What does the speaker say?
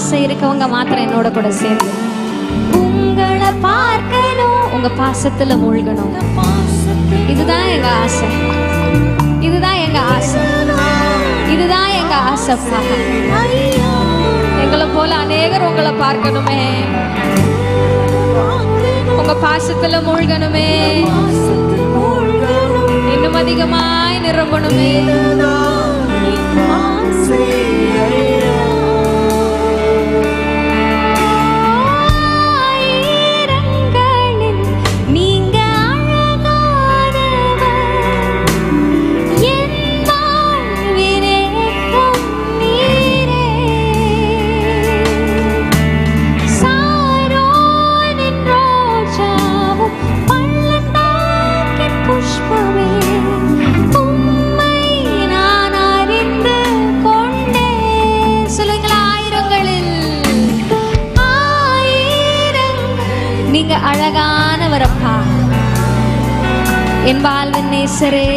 ஆசை இருக்கவங்க மாத்திரம் என்னோட கூட சேர்ந்து உங்களை பார்க்கணும், உங்க பாசத்துல மூழ்கணும். இதுதான் எங்க ஆசை, இதுதான் எங்க ஆசை, இதுதான் எங்க ஆசைப்பா. எங்களை போல அநேகர் உங்களை பார்க்கணுமே, உங்க பாசத்துல மூழ்கணுமே, இன்னும் அதிகமாய் நிரம்பணுமே. நீங்க அழகானவரப்பா, என் வாழ்வின் நேசரே.